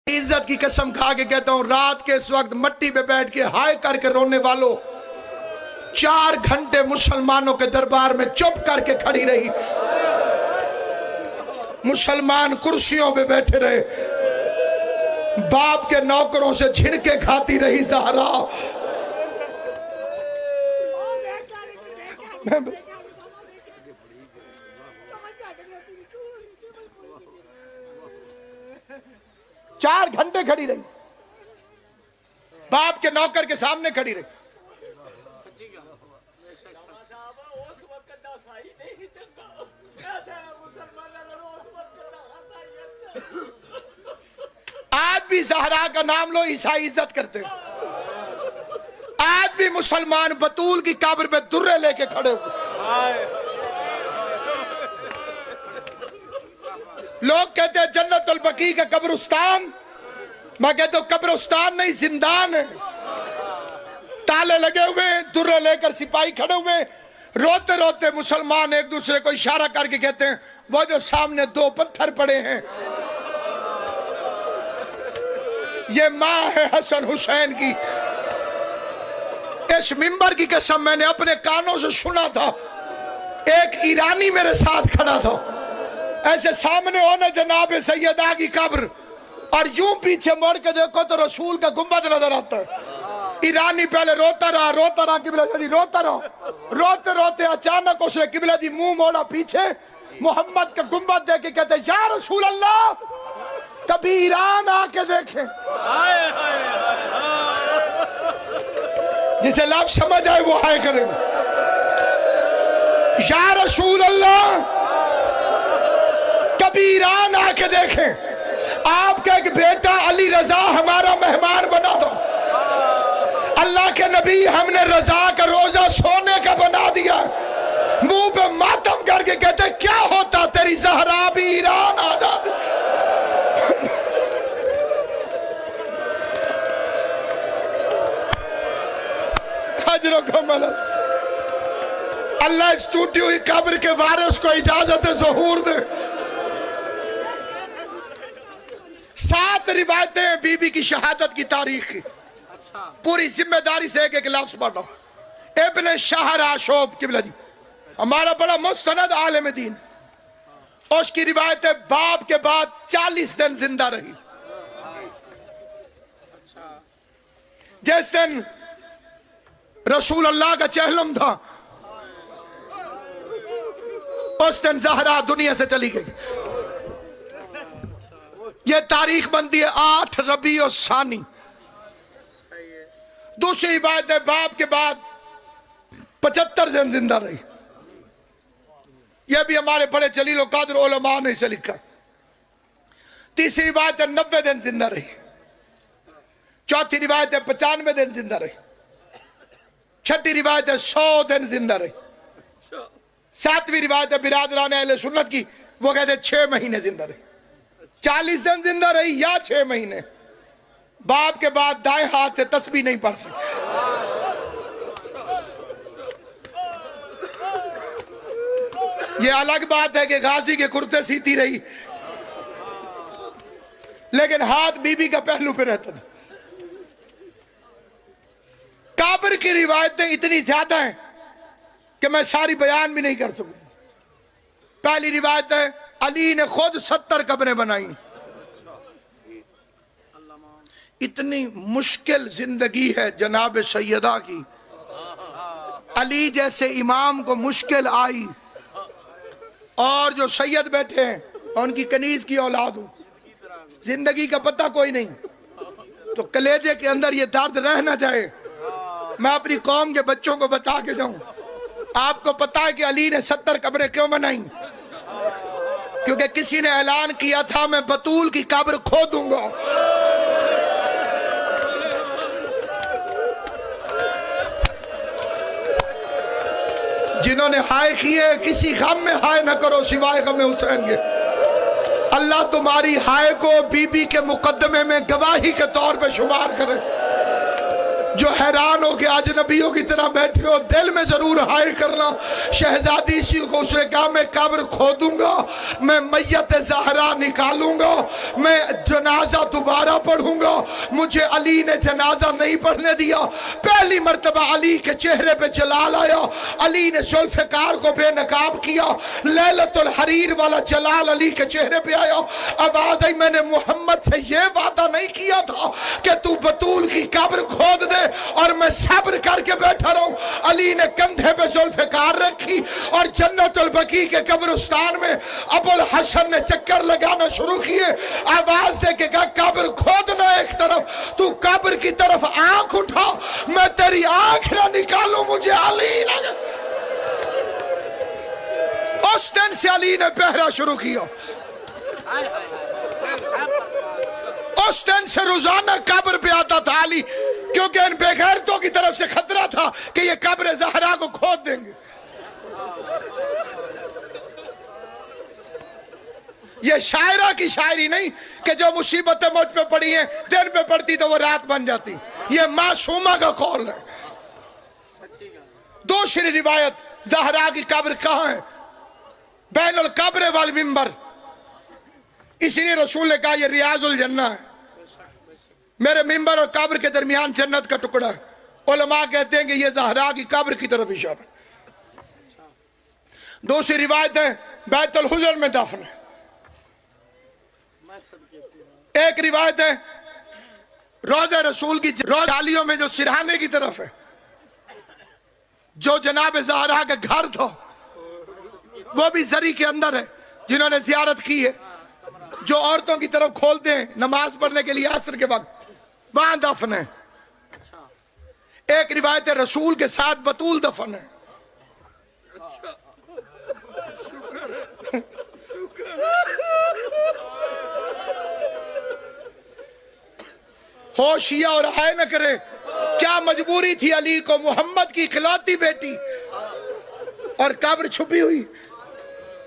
عزت کی قسم کھا کے کہتا ہوں، رات کے اس وقت مٹی پہ بیٹھ کے ہائے کر کے رونے والوں 4 گھنٹے مسلمانوں کے دربار میں چپ کر کے کھڑی رہی. مسلمان کرسیوں پہ بیٹھے رہے، باپ کے نوکروں سے جھڑکے کھاتی رہی زہرا. چار گھنٹے کھڑی رہی، باپ کے نوکر کے سامنے کھڑی رہی. آج بھی زہرا کا نام لو عیسائی عزت کرتے ہیں. آج بھی مسلمان بطول کی قبر پہ درے لے کے کھڑے ہوئے. لوگ کہتے ہیں جنت البقیع کا قبرستان، میں کہتا ہوں قبرستان نہیں، زندان ہے. تالے لگے ہوئے، درے لے کر سپاہی کھڑے ہوئے. روتے روتے مسلمان ایک دوسرے کو اشارہ کر کے کہتے ہیں وہ جو سامنے 2 پتھر پڑے ہیں یہ ماں ہے حسن حسین کی. اس منبر کی قسم میں نے اپنے کانوں سے سنا تھا. ایک ایرانی میرے ساتھ کھڑا تھا، ایسے سامنے ہونے جناب سیدہ کی قبر اور یوں پیچھے مڑ کے دیکھو تو رسول کا گنبد نظر آتا ہے. ایرانی پہلے روتا رہا قبلہ جی روتا رہا. روتے روتے اچانک اس نے قبلہ جی منہ موڑا پیچھے، محمد کا گنبد دیکھ کے کہتے یا رسول اللہ کبھی ایران آ کے دیکھیں. جسے لفظ سمجھ آئے وہ ہائے کرے. یا رسول اللہ کبھی ایران آ کے دیکھیں، آپ کا ایک بیٹا علی رضا ہمارا مہمان بنا دو. اللہ کے نبی ہم نے رضا کا روزہ سونے کا بنا دیا. منہ پہ ماتم کر کے کہتے کیا ہوتا تیری زہرا بھی ایران آ جاتی. اللہ اس ٹوٹی ہوئی قبر کے وارث کو اجازت ظہور دے. 7 روایتیں بی بی کی شہادت کی تاریخ کی، پوری ذمہ داری سے ایک لفظ پڑھو. ابن شہر آشوب قبلہ جی ہمارا بڑا مستند عالم دین، اس کی روایت ہے باپ کے بعد 40 دن زندہ رہی. جس دن رسول اللہ کا چہلم تھا اس دن زہرا دنیا سے چلی گئی. یہ تاریخ بنتی ہے 8 ربیع الثانی. دوسری روایت ہے باپ کے بعد 75 دن زندہ رہی. یہ بھی ہمارے بڑے جلیل و قادر علماء نے اسے لکھا. تیسری روایت ہے 90 دن زندہ رہی. چوتھی روایت ہے 95 دن زندہ رہی. چھٹی روایت ہے 100 دن زندہ رہی. 7ویں روایت ہے برادران اہل سنت کی، وہ کہتے ہیں 6 مہینے زندہ رہی. 40 دن زندہ رہی یا 6 مہینے. باپ کے بعد دائیں ہاتھ سے تسبیح نہیں پڑھ سکتے. یہ الگ بات ہے کہ غازی کے کرتے سیتی رہی، لیکن ہاتھ بی بی کا پہلو پہ رہتا تھا. قبر کی روایتیں اتنی زیادہ ہیں کہ میں ساری بیان بھی نہیں کر سکوں. پہلی روایت ہے علی نے خود 70 قبریں بنائیں. اتنی مشکل زندگی ہے جناب سیدہ کی. علی جیسے امام کو مشکل آئی، اور جو سید بیٹھے ہیں ان کی کنیز کی اولاد ہوں، زندگی کا پتہ کوئی نہیں، تو کلیجے کے اندر یہ درد رہ نہ جائے. میں اپنی قوم کے بچوں کو بتا کے جاؤں، آپ کو پتا ہے کہ علی نے 70 قبریں کیوں بنائیں؟ کیونکہ کسی نے اعلان کیا تھا میں بطول کی قبر کھودوں گا. جنہوں نے ہائے کیے کسی غم میں ہائے نہ کرو سوائے غم حسین کے. اللہ تمہاری ہائے کو بی بی کے مقدمے میں گواہی کے طور پہ شمار کرے. جو حیران ہو کہ اجنبیوں کی طرح بیٹھے ہو، دل میں ضرور ہائے کرنا، شہزادی اسی کو اس نے کہا میں قبر کھودوں گا، میں میت زہرا نکالوں گا، میں جنازہ دوبارہ پڑھوں گا۔ مجھے علی نے جنازہ نہیں پڑھنے دیا، پہلی مرتبہ علی کے چہرے پہ جلال آیا، علی نے ذوالفقار کو بے نقاب کیا، لیلۃ الحریر والا جلال علی کے چہرے پہ آیا۔ آواز آئی میں نے محمد سے یہ وعدہ نہیں کیا تھا کہ تو بطول کی قبر کھود دے اور میں صبر کر کے بیٹھا رہوں؟ علی نے کندھے پہ ذوالفقار رکھی اور جنت البقیع کے قبرستان میں ابو الحسن نے چکر لگانا شروع کیے۔ آواز دے کے کہا قبر کھودنا ایک طرف، تو قبر کی طرف آنکھ اٹھا، میں تیری آنکھ نہ نکالوں، مجھے علی نہ۔ اس دن سے علی نے پہرا شروع کیا، اس دن سے روزانہ قبر پہ آتا تھا علی، کیونکہ ان بے غیرتوں کی طرف سے خطرہ تھا کہ یہ قبر زہرا کو کھود دیں گے۔ یہ شاعرہ کی شاعری نہیں کہ جو مصیبتیں مجھ پہ پڑی ہیں دن پہ پڑتی تو وہ رات بن جاتی، یہ معصومہ کا قول ہے۔ دوسری روایت، زہرا کی قبر کہاں ہے؟ بین القبر والمنبر، اسی لیے رسول نے کہا یہ ریاض الجنہ ہے، میرے منبر اور قبر کے درمیان جنت کا ٹکڑا ہے۔ علماء کہتے ہیں کہ یہ زہرا کی قبر کی طرف اشارہ۔ دوسری روایت ہے بیت الحجر میں دفن ہے۔ ایک روایت ہے روضہ رسول کی جالیوں میں جو سرہانے کی طرف ہے، جو جناب زہرا کا گھر تھا وہ بھی زری کے اندر ہے، جنہوں نے زیارت کی ہے، جو عورتوں کی طرف کھولتے ہیں نماز پڑھنے کے لیے عصر کے وقت، وہاں دفن ہے۔ ایک روایت ہے رسول کے ساتھ بطول دفن ہے۔ ہوشیہ اور ہائے نہ کرے، کیا مجبوری تھی علی کو، محمد کی اکلوتی بیٹی اور قبر چھپی ہوئی۔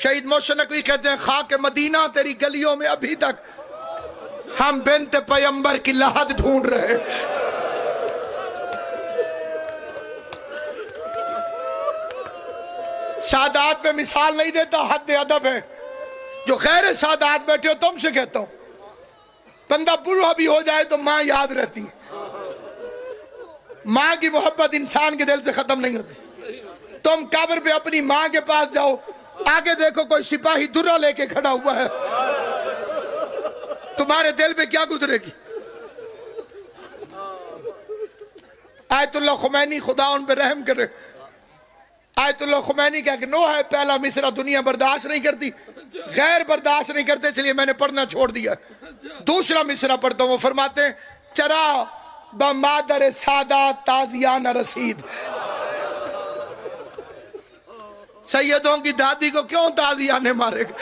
شہید محسن نقوی کہتے ہیں خاک مدینہ تیری گلیوں میں ابھی تک ہم بنت پیمبر کی لحد ڈھونڈ رہے۔ سادات میں مثال نہیں دیتا، حد ادب ہے۔ جو غیر سادات بیٹھے ہو تم سے کہتا ہوں، بندہ بوڑھا بھی ہو جائے تو ماں یاد رہتی ہے، ماں کی محبت انسان کے دل سے ختم نہیں ہوتی۔ تم قبر پہ اپنی ماں کے پاس جاؤ، آگے دیکھو کوئی سپاہی درہ لے کے کھڑا ہوا ہے، تمہارے دل پہ کیا گزرے گی؟ آیت اللہ خمینی خدا ان پہ رحم کرے، آیت اللہ خمینی کہا کہ نو ہے پہلا مصرع دنیا برداشت نہیں کرتی، غیر برداشت نہیں کرتے، اس لیے میں نے پڑھنا چھوڑ دیا۔ دوسرا مصرع پڑھتا ہوں، وہ فرماتے ہیں چرا بمادر سادات تازیانہ رسید، سیدوں کی دادی کو کیوں تازیانے مارے گا؟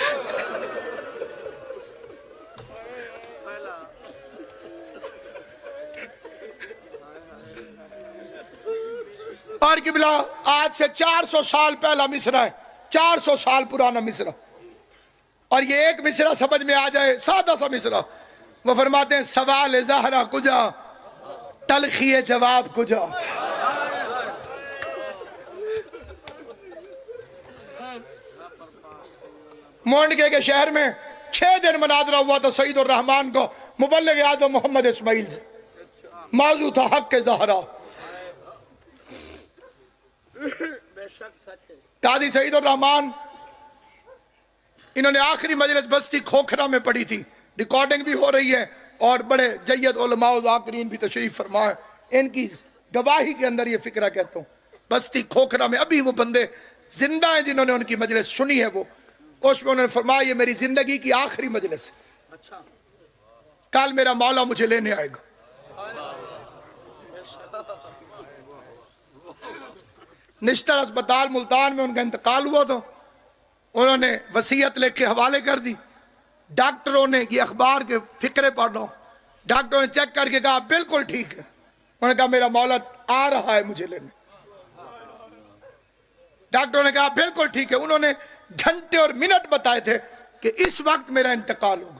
اور قبلہ آج سے 400 سال پہلا مصرع ہے، 400 سال پرانا مصرع، اور یہ ایک مصرع سمجھ میں آ جائے، سادہ سا مصرع۔ وہ فرماتے ہیں سوال زہرا کجا، تلخی جواب کجا۔ مونڈگے کے شہر میں 6 دن مناظرہ ہوا تھا سعید الرحمن کو مبلغ اعظم محمد اسماعیل سے، موضوع تھا حق زہرا۔ قاضی سعید الرحمن انہوں نے آخری مجلس بستی کھوکھرا میں پڑھی تھی، ریکارڈنگ بھی ہو رہی ہے اور بڑے جید علماء و ذاکرین بھی تشریف فرما ہے، ان کی گواہی کے اندر یہ فکرہ کہتا ہوں۔ بستی کھوکھرا میں ابھی وہ بندے زندہ ہیں جنہوں نے ان کی مجلس سنی ہے، وہ اس میں انہوں نے فرمایا یہ میری زندگی کی آخری مجلس ہے، کل میرا مولا مجھے لینے آئے گا۔ نشتر اسپتال ملتان میں ان کا انتقال ہوا تو انہوں نے وصیت لکھ کے حوالے کر دی، ڈاکٹروں نے یہ اخبار کے فقرے پڑھ رہا ہوں، ڈاکٹروں نے چیک کر کے کہا بالکل ٹھیک ہے، انہوں نے کہا میرا مولا آ رہا ہے مجھے لینے، ڈاکٹروں نے کہا بالکل ٹھیک ہے، انہوں نے گھنٹے اور منٹ بتائے تھے کہ اس وقت میرا انتقال ہوگا۔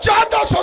1400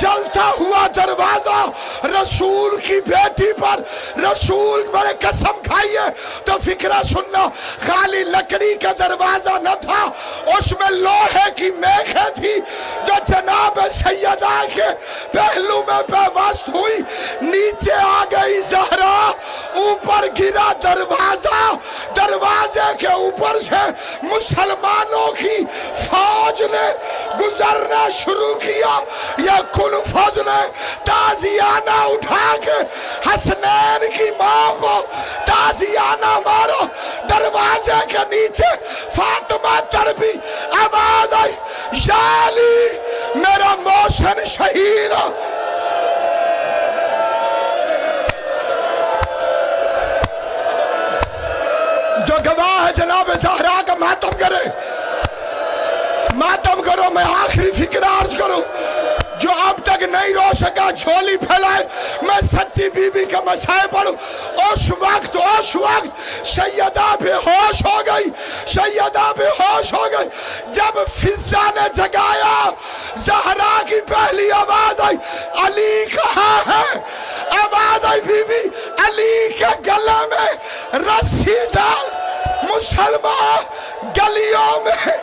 جلتا ہوا دروازہ رسول کی بیٹی پر رسول بڑے قسم کھائیے تو فکرہ سننا خالی لکڑی کا دروازہ نہ تھا اس میں لوہے کی میخیں تھی جو جناب سیدہ کے پہلو میں پیوست ہوئی نیچے آ گئی زہرا اوپر گرا دروازے کے اوپر سے مسلمانوں کی فوج نے گزرنا شروع کیا یہ کل فوج نے تازیانہ اٹھا کے حسنین کی ماں کو تازیانہ مارو دروازے کے نیچے فاطمہ تربی آواز آئی یا علی میرا موشن شہید جو گواہ ہے جناب زہرا کا ماتم کرو میں آخری فکر عرض کروں جو اب تک نہیں رو سکا جھولی پھیلائے میں سچی بی بی کا مسائل پڑھوں اس وقت سیدہ بے ہوش ہو گئی جب فضا نے جگایا زہرا کی پہلی آواز آئی علی کہاں ہے آواز آئی بی بی علی کے گلے میں رسی ڈال مسلمان گلیوں میں